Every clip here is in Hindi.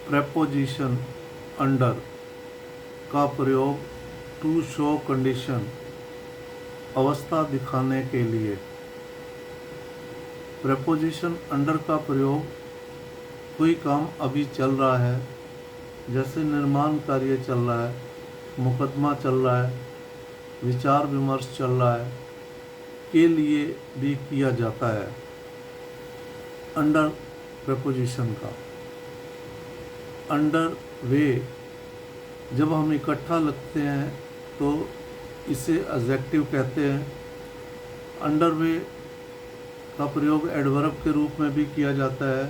प्रेपोजिशन अंडर का प्रयोग टू शो कंडीशन अवस्था दिखाने के लिए। प्रेपोजिशन अंडर का प्रयोग कोई काम अभी चल रहा है, जैसे निर्माण कार्य चल रहा है, मुकदमा चल रहा है, विचार विमर्श चल रहा है, के लिए भी किया जाता है। अंडर प्रेपोजिशन का अंडर वे जब हम इकट्ठा लगते हैं तो इसे एडजेक्टिव कहते हैं। अंडर वे का प्रयोग एडवर्ब के रूप में भी किया जाता है।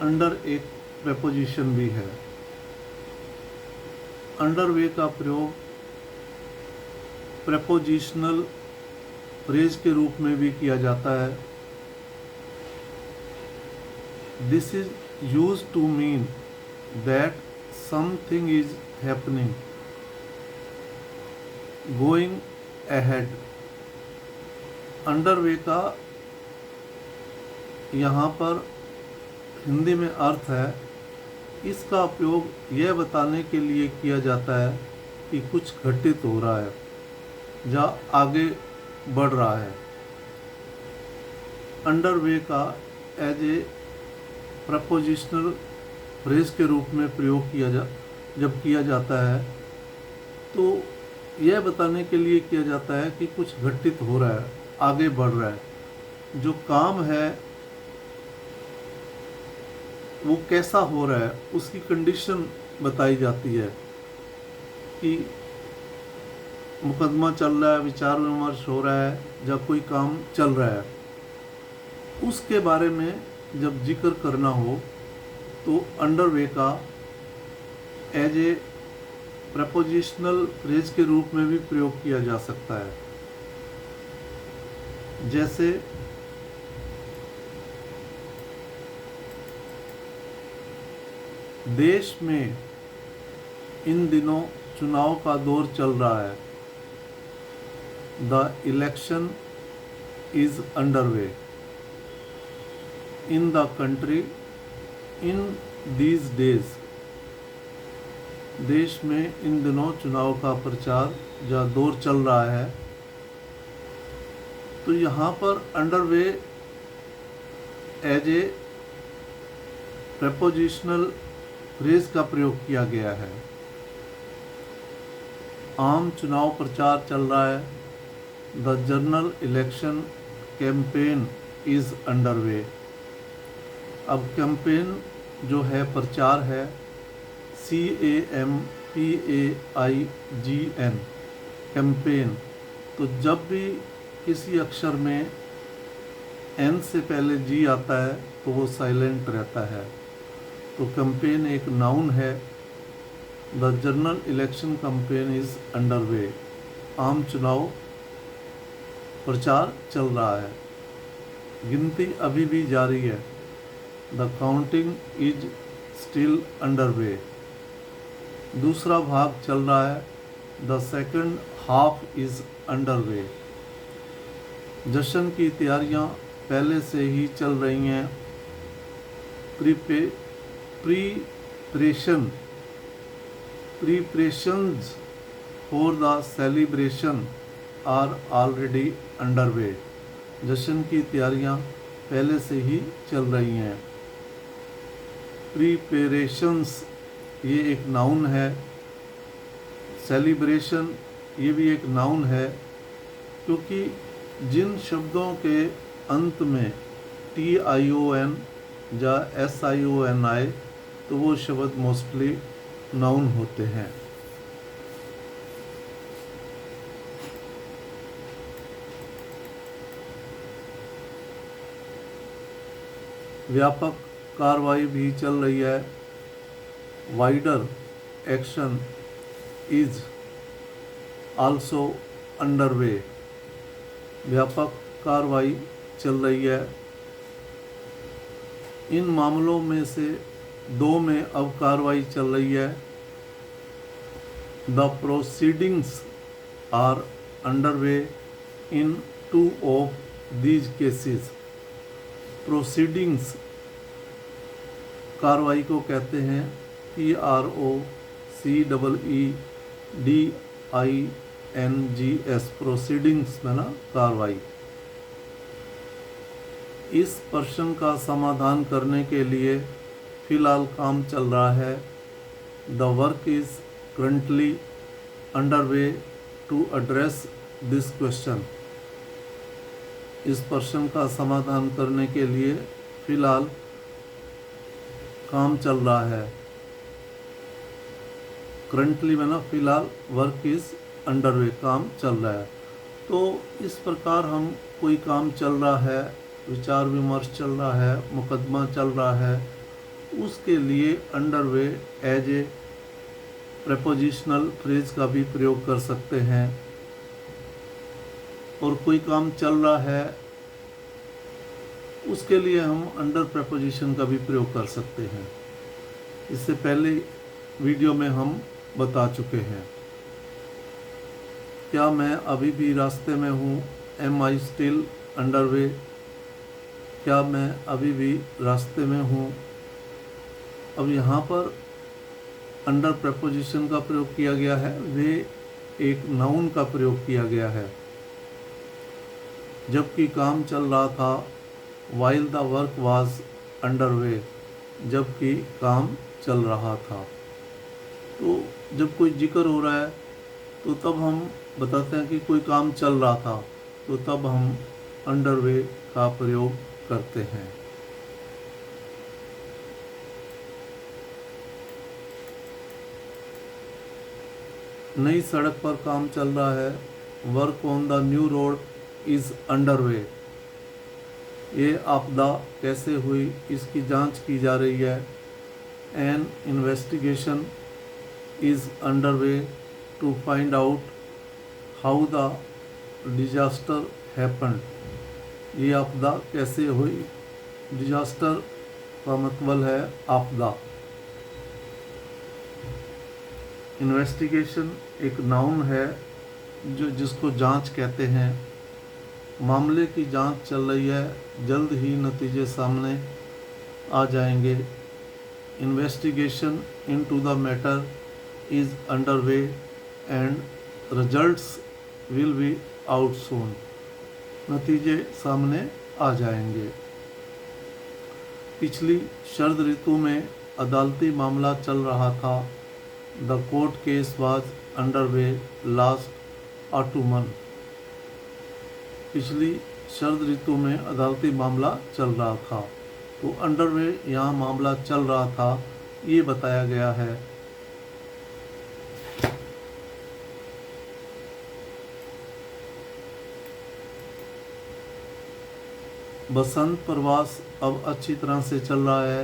अंडर एक प्रेपोजिशन भी है। अंडर वे का प्रयोग प्रेपोजिशनल फ्रेज के रूप में भी किया जाता है। This is used to mean that something is happening, going ahead. Under way का यहाँ पर हिंदी में अर्थ है, इसका उपयोग यह बताने के लिए किया जाता है कि कुछ घटित हो रहा है या आगे बढ़ रहा है। अंडर वे का एज ए प्रपोजिशनल फ्रेज के रूप में प्रयोग जब किया जाता है तो यह बताने के लिए किया जाता है कि कुछ घटित हो रहा है, आगे बढ़ रहा है। जो काम है वो कैसा हो रहा है, उसकी कंडीशन बताई जाती है कि मुकदमा चल रहा है, विचार विमर्श हो रहा है या कोई काम चल रहा है, उसके बारे में जब जिक्र करना हो तो अंडर वे का एज ए प्रपोजिशनल फ्रेज के रूप में भी प्रयोग किया जा सकता है। जैसे देश में इन दिनों चुनाव का दौर चल रहा है। The election is under way in the country in these days. देश में इन दिनों चुनाव का प्रचार या दौर चल रहा है। तो यहाँ पर under way as a prepositional phrase का प्रयोग किया गया है। आम चुनाव प्रचार चल रहा है। The general election campaign is under वे। अब कैंपेन जो है, प्रचार है, CAMPAIGN, कैंपेन। तो जब भी किसी अक्षर में N से पहले G आता है तो वो साइलेंट रहता है। तो कैंपेन एक नाउन है। The general election campaign is under वे। आम चुनाव प्रचार चल रहा है। गिनती अभी भी जारी है। The counting is still under way. दूसरा भाग चल रहा है। The second half is under way. जश्न की तैयारियां पहले से ही चल रही हैं। Preparations for the celebration are already under way. जश्न की तैयारियां पहले से ही चल रही हैं। प्रीपरेशंस ये एक नाउन है। सेलिब्रेशन ये भी एक नाउन है, क्योंकि जिन शब्दों के अंत में TION या SION आए तो वो शब्द मोस्टली नाउन होते हैं। व्यापक कार्रवाई भी चल रही है। Wider action is also under way. व्यापक कार्रवाई चल रही है। इन मामलों में से दो में अब कार्रवाई चल रही है। The proceedings are under way in 2 of these cases. Proceedings कार्रवाई को कहते हैं PROCEEDINGS, प्रोसीडिंग्स में ना कार्रवाई। इस प्रश्न का समाधान करने के लिए फिलहाल काम चल रहा है। The work is currently underway to address this question. इस प्रश्न का समाधान करने के लिए फिलहाल काम चल रहा है। करंटली में ना फिलहाल वर्क इज अंडरवे, काम चल रहा है। तो इस प्रकार हम कोई काम चल रहा है, विचार विमर्श चल रहा है, मुकदमा चल रहा है, उसके लिए underway as a prepositional phrase का भी प्रयोग कर सकते हैं। और कोई काम चल रहा है उसके लिए हम अंडर प्रेपोजिशन का भी प्रयोग कर सकते हैं। इससे पहले वीडियो में हम बता चुके हैं। क्या मैं अभी भी रास्ते में हूँ? Am I still underway? क्या मैं अभी भी रास्ते में हूँ? अब यहाँ पर अंडर प्रेपोजिशन का प्रयोग किया गया है, वे एक नाउन का प्रयोग किया गया है। जबकि काम चल रहा था, while the work was underway, जबकि काम चल रहा था। तो जब कोई जिक्र हो रहा है तो तब हम बताते हैं कि कोई काम चल रहा था, तो तब हम अंडरवे का प्रयोग करते हैं। नई सड़क पर काम चल रहा है। Work on the new road is underway. ये आपदा कैसे हुई, इसकी जांच की जा रही है। An investigation is underway to find out how the disaster happened. ये आपदा कैसे हुई? डिजास्टर का मतलब है आपदा। इन्वेस्टिगेशन एक नाउन है जिसको जांच कहते हैं। मामले की जांच चल रही है, जल्द ही नतीजे सामने आ जाएंगे। Investigation into the matter is underway and results will be out soon. नतीजे सामने आ जाएंगे। पिछली शरद ऋतु में अदालती मामला चल रहा था। The court case was underway last ottoman. पिछली शरद ऋतु में अदालती मामला चल रहा था, तो अंडरवे यहाँ मामला चल रहा था, ये बताया गया है। बसंत प्रवास अब अच्छी तरह से चल रहा है।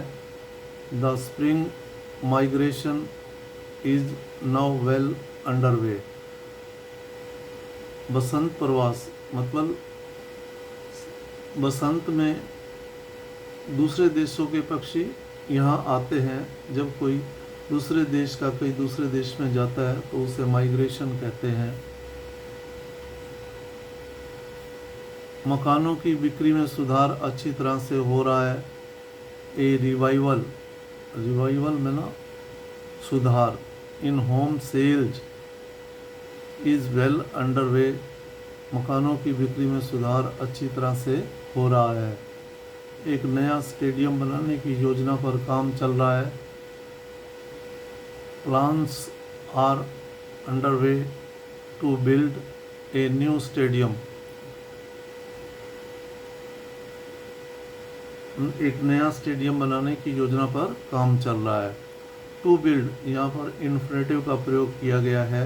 The spring migration is now well underway. बसंत प्रवास मतलब बसंत में दूसरे देशों के पक्षी यहाँ आते हैं। जब कोई दूसरे देश का कोई दूसरे देश में जाता है तो उसे माइग्रेशन कहते हैं। मकानों की बिक्री में सुधार अच्छी तरह से हो रहा है। ए रिवाइवल, रिवाइवल में ना सुधार। In home sales is well underway. मकानों की बिक्री में सुधार अच्छी तरह से हो रहा है। एक नया स्टेडियम बनाने की योजना पर काम चल रहा है। Plans are underway to build a new stadium. एक नया स्टेडियम बनाने की योजना पर काम चल रहा है। टू बिल्ड यहाँ पर इन्फिनेटिव का प्रयोग किया गया है।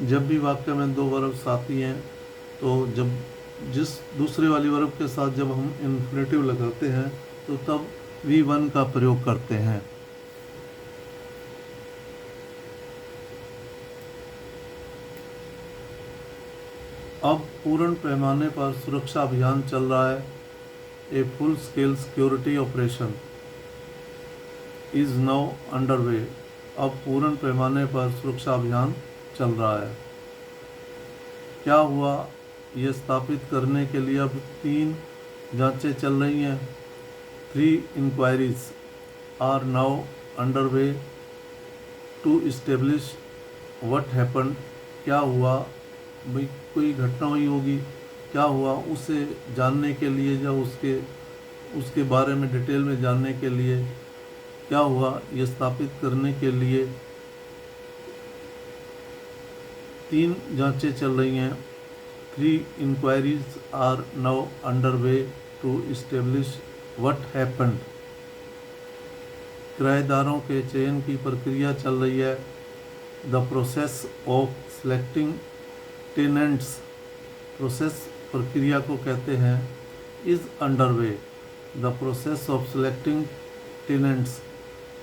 जब भी वाक्य में दो वर्ब साथी हैं तो जब जिस दूसरे वाली वर्ब के साथ जब हम इन्फिनेटिव लगाते हैं तो तब V1 का प्रयोग करते हैं। अब पूर्ण पैमाने पर सुरक्षा अभियान चल रहा है। A full scale security operation is now underway. अब पूर्ण पैमाने पर सुरक्षा अभियान चल रहा है। क्या हुआ, ये स्थापित करने के लिए अब 3 जांचें चल रही हैं। 3 inquiries. Are now underway to establish what happened, क्या हुआ, भाई कोई घटना हुई होगी, क्या हुआ उसे जानने के लिए या उसके बारे में डिटेल में जानने के लिए, क्या हुआ ये स्थापित करने के लिए 3 जांचें चल रही हैं। 3 inquiries are now underway to establish what happened. किराएदारों के चयन की प्रक्रिया चल रही है। The process of selecting tenants, process प्रक्रिया को कहते हैं, is underway. The process of selecting tenants,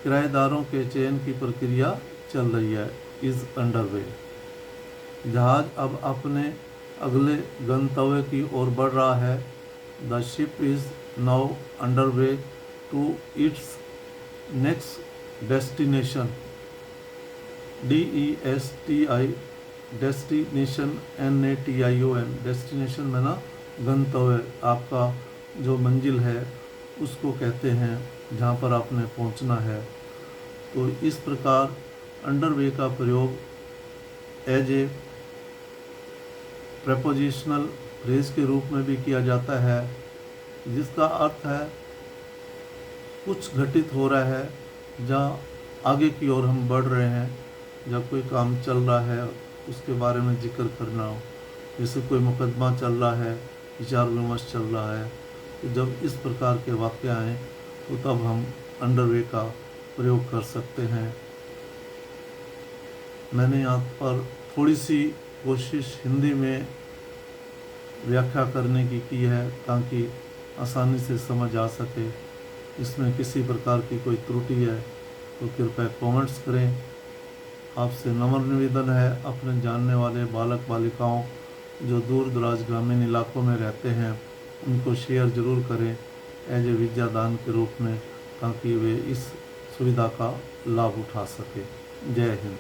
किराएदारों के चयन की प्रक्रिया चल रही है, इज़ अंडरवे। जहाज अब अपने अगले गंतव्य की ओर बढ़ रहा है। The ship is now underway to its next destination. DESTI destination, NATION, destination में ना गंतव्य, आपका जो मंजिल है उसको कहते हैं जहाँ पर आपने पहुँचना है। तो इस प्रकार अंडरवे का प्रयोग एज ए प्रेपोजिशनल फ्रेज के रूप में भी किया जाता है, जिसका अर्थ है कुछ घटित हो रहा है, जहाँ आगे की ओर हम बढ़ रहे हैं, जब कोई काम चल रहा है उसके बारे में जिक्र करना हो, जैसे कोई मुकदमा चल रहा है, विचार विमर्श चल रहा है, तो जब इस प्रकार के वाक्य आएँ तो तब हम अंडरवे का प्रयोग कर सकते हैं। मैंने यहाँ पर थोड़ी सी कोशिश हिंदी में व्याख्या करने की है ताकि आसानी से समझ आ सके। इसमें किसी प्रकार की कोई त्रुटि है तो कृपया कमेंट्स करें। आपसे नम्र निवेदन है, अपने जानने वाले बालक बालिकाओं जो दूर दराज ग्रामीण इलाकों में रहते हैं उनको शेयर ज़रूर करें एज ए विद्यादान के रूप में, ताकि वे इस सुविधा का लाभ उठा सकें। जय हिंद।